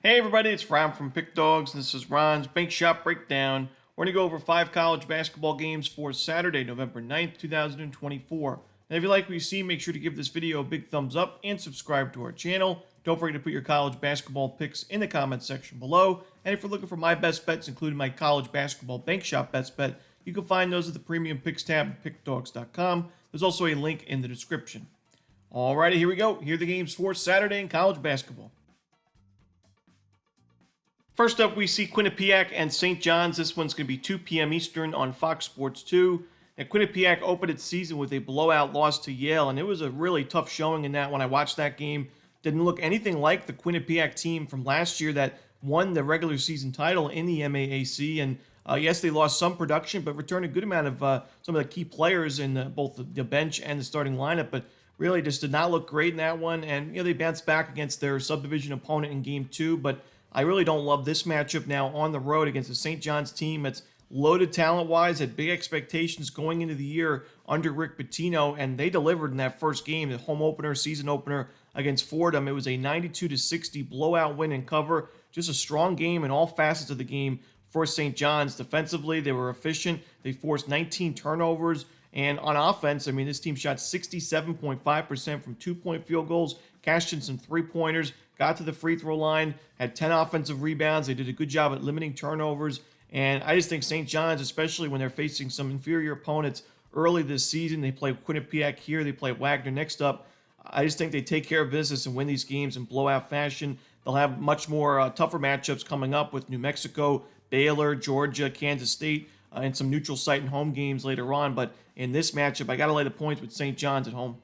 Hey everybody, it's Ron from Pick Dawgz. This is Ron's Bank Shop Breakdown. We're going to go over 5 college basketball games for Saturday, November 9th, 2024. And if you like what you see, make sure to give this video a big thumbs up and subscribe to our channel. Don't forget to put your college basketball picks in the comments section below. And if you're looking for my best bets, including my college basketball Bank Shop best bet, you can find those at the Premium Picks tab at pickdawgz.com. There's also a link in the description. Alrighty, here we go. Here are the games for Saturday in college basketball. First up, we see Quinnipiac and St. John's. This one's going to be 2 p.m. Eastern on Fox Sports 2. Now, Quinnipiac opened its season with a blowout loss to Yale, and it was a really tough showing in that. When I watched that game, didn't look anything like the Quinnipiac team from last year that won the regular season title in the MAAC. And yes, they lost some production, but returned a good amount of some of the key players in both the bench and the starting lineup. But really just did not look great in that one. And they bounced back against their subdivision opponent in Game 2, but I really don't love this matchup now on the road against the St. John's team that's loaded talent-wise, had big expectations going into the year under Rick Pitino, and they delivered in that first game, the home opener, season opener against Fordham. It was a 92-60 blowout win and cover. Just a strong game in all facets of the game for St. John's. Defensively, they were efficient. They forced 19 turnovers. And on offense, I mean, this team shot 67.5% from two-point field goals, cashed in some three-pointers, got to the free throw line, had 10 offensive rebounds. They did a good job at limiting turnovers. And I just think St. John's, especially when they're facing some inferior opponents early this season, they play Quinnipiac here, they play Wagner next up. I just think they take care of business and win these games in blowout fashion. They'll have much more tougher matchups coming up with New Mexico, Baylor, Georgia, Kansas State, and some neutral site and home games later on. But in this matchup, I got to lay the points with St. John's at home.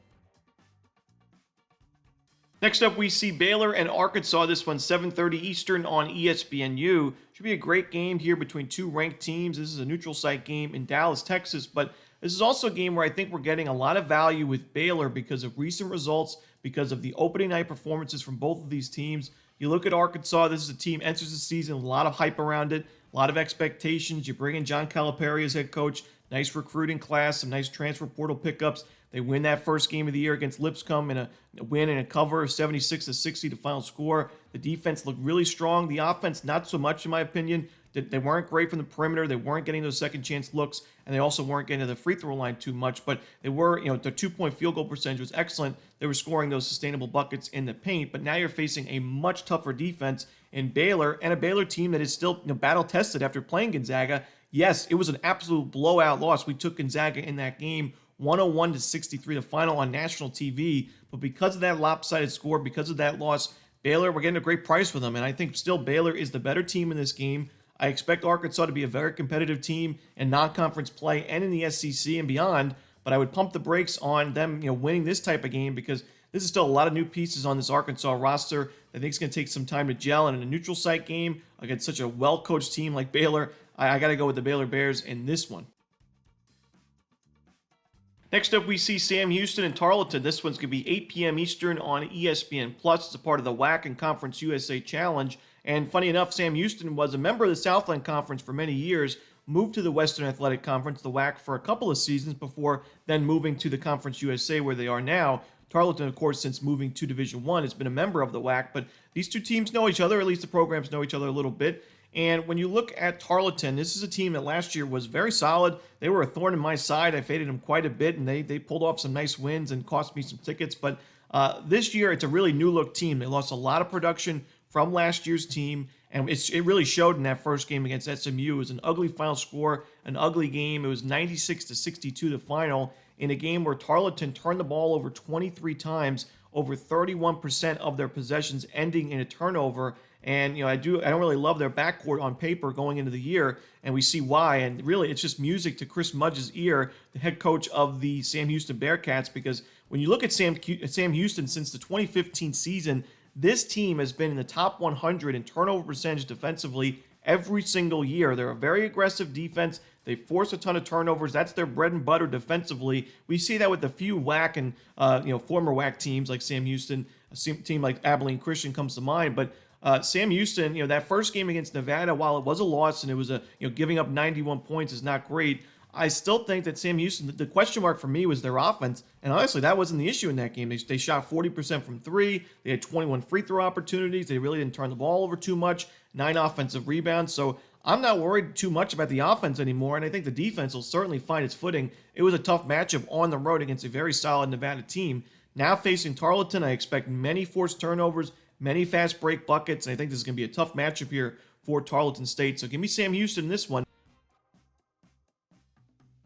Next up, we see Baylor and Arkansas. This one's 7:30 Eastern on ESPNU. Should be a great game here between two ranked teams. This is a neutral site game in Dallas, Texas, but this is also a game where I think we're getting a lot of value with Baylor because of recent results, because of the opening night performances from both of these teams. You look at Arkansas, this is a team enters the season with a lot of hype around it, a lot of expectations. You bring in John Calipari as head coach, nice recruiting class, some nice transfer portal pickups. They win that first game of the year against Lipscomb in a win and a cover, 76-60 the final score. The defense looked really strong. The offense, not so much in my opinion. They weren't great from the perimeter. They weren't getting those second chance looks, and they also weren't getting to the free throw line too much. But they were, their 2-point field goal percentage was excellent. They were scoring those sustainable buckets in the paint. But now you're facing a much tougher defense in Baylor, and a Baylor team that is still battle tested after playing Gonzaga. Yes, it was an absolute blowout loss. We took Gonzaga in that game, 101-63, the final on national TV. But because of that lopsided score, because of that loss, Baylor, we're getting a great price for them. And I think still Baylor is the better team in this game. I expect Arkansas to be a very competitive team in non-conference play and in the SEC and beyond. But I would pump the brakes on them, winning this type of game because this is still a lot of new pieces on this Arkansas roster. I think it's going to take some time to gel. And in a neutral site game against such a well-coached team like Baylor, I got to go with the Baylor Bears in this one. Next up, we see Sam Houston and Tarleton. This one's going to be 8 p.m. Eastern on ESPN+. It's a part of the WAC and Conference USA Challenge. And funny enough, Sam Houston was a member of the Southland Conference for many years, moved to the Western Athletic Conference, the WAC, for a couple of seasons before then moving to the Conference USA where they are now. Tarleton, of course, since moving to Division I, has been a member of the WAC, but these two teams know each other, at least the programs know each other a little bit. And when you look at Tarleton, this is a team that last year was very solid. They were a thorn in my side. I faded them quite a bit, and they pulled off some nice wins and cost me some tickets. But this year, it's a really new-look team. They lost a lot of production from last year's team, and it really showed in that first game against SMU. It was an ugly final score, an ugly game. It was 96-62 the final, in a game where Tarleton turned the ball over 23 times, over 31% of their possessions ending in a turnover. And I don't really love their backcourt on paper going into the year, and we see why. And really, it's just music to Chris Mudge's ear, the head coach of the Sam Houston Bearcats, because when you look at Sam Houston since the 2015 season, this team has been in the top 100 in turnover percentage defensively every single year. They're a very aggressive defense. They force a ton of turnovers. That's their bread and butter defensively. We see that with a few WAC and former WAC teams like Sam Houston. A team like Abilene Christian comes to mind, but Sam Houston, that first game against Nevada, while it was a loss and it was giving up 91 points is not great. I still think that Sam Houston, the question mark for me was their offense. And honestly, that wasn't the issue in that game. They shot 40% from three. They had 21 free throw opportunities. They really didn't turn the ball over too much, 9 offensive rebounds. So I'm not worried too much about the offense anymore. And I think the defense will certainly find its footing. It was a tough matchup on the road against a very solid Nevada team. Now facing Tarleton, I expect many forced turnovers, many fast break buckets. And I think this is going to be a tough matchup here for Tarleton State. So give me Sam Houston in this one.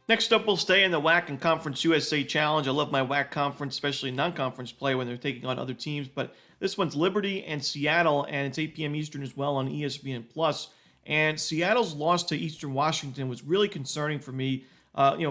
Next up, we'll stay in the WAC and Conference USA Challenge. I love my WAC conference, especially non-conference play when they're taking on other teams. But this one's Liberty and Seattle, and it's 8 p.m. Eastern as well on ESPN+. And Seattle's loss to Eastern Washington was really concerning for me.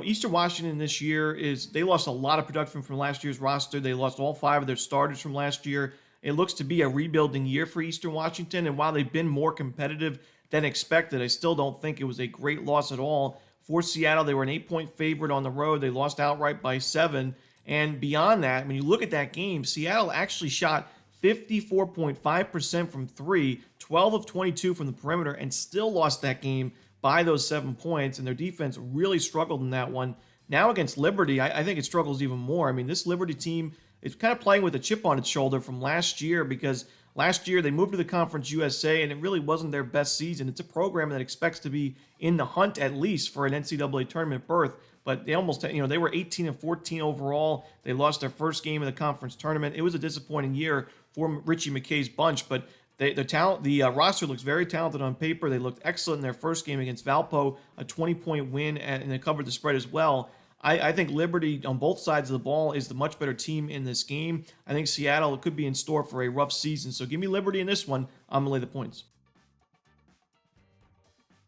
Eastern Washington this year they lost a lot of production from last year's roster. They lost all 5 of their starters from last year. It looks to be a rebuilding year for Eastern Washington, and while they've been more competitive than expected, I still don't think it was a great loss at all. For Seattle, they were an 8-point favorite on the road. They lost outright by 7. And beyond that, when you look at that game, Seattle actually shot 54.5% from 3, 12 of 22 from the perimeter, and still lost that game by those 7 points. And their defense really struggled in that one. Now against Liberty, I think it struggles even more. I mean, this Liberty team is kind of playing with a chip on its shoulder from last year, because last year they moved to the Conference USA and it really wasn't their best season. It's a program that expects to be in the hunt at least for an NCAA tournament berth, but they almost, they were 18-14 overall. They lost their first game of the conference tournament. It was a disappointing year for Richie McKay's bunch, but the roster looks very talented on paper. They looked excellent in their first game against Valpo, a 20-point win, and they covered the spread as well. I think Liberty on both sides of the ball is the much better team in this game. I think Seattle could be in store for a rough season. So give me Liberty in this one. I'm going to lay the points.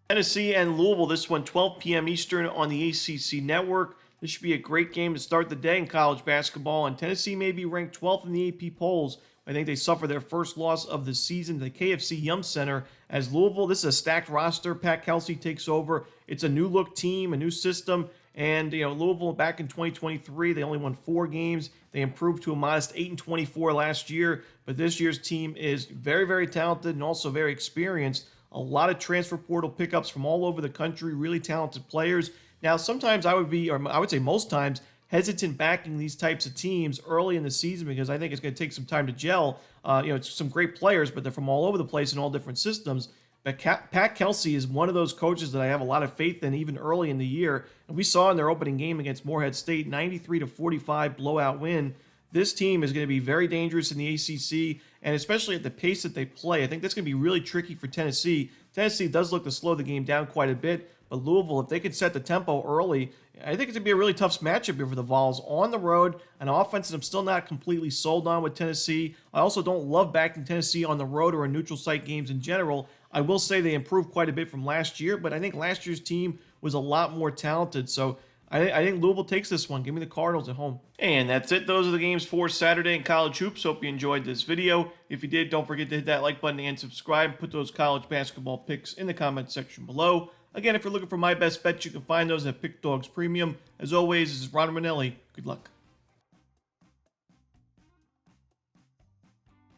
Tennessee and Louisville, this one 12 p.m. Eastern on the ACC Network. This should be a great game to start the day in college basketball. And Tennessee may be ranked 12th in the AP polls. I think they suffer their first loss of the season to the KFC Yum Center. As Louisville, this is a stacked roster. Pat Kelsey takes over. It's a new look team, a new system. And, Louisville back in 2023, they only won 4 games. They improved to a modest 8-24 last year. But this year's team is very, very talented and also very experienced. A lot of transfer portal pickups from all over the country, really talented players. Now, sometimes I would say most times, hesitant backing these types of teams early in the season because I think it's going to take some time to gel. It's some great players, but they're from all over the place in all different systems. But Pat Kelsey is one of those coaches that I have a lot of faith in even early in the year. And we saw in their opening game against Morehead State, 93-45 blowout win. This team is going to be very dangerous in the ACC, and especially at the pace that they play. I think that's going to be really tricky for Tennessee. Tennessee does look to slow the game down quite a bit, but Louisville, if they could set the tempo early, I think it's going to be a really tough matchup here for the Vols on the road. An offense that I'm still not completely sold on with Tennessee. I also don't love backing Tennessee on the road or in neutral site games in general. I will say they improved quite a bit from last year, but I think last year's team was a lot more talented. So I think Louisville takes this one. Give me the Cardinals at home. And that's it. Those are the games for Saturday in college hoops. Hope you enjoyed this video. If you did, don't forget to hit that like button and subscribe. Put those college basketball picks in the comment section below. Again, if you're looking for my best bets, you can find those at Pick Dawgz Premium. As always, this is Romanelli. Good luck.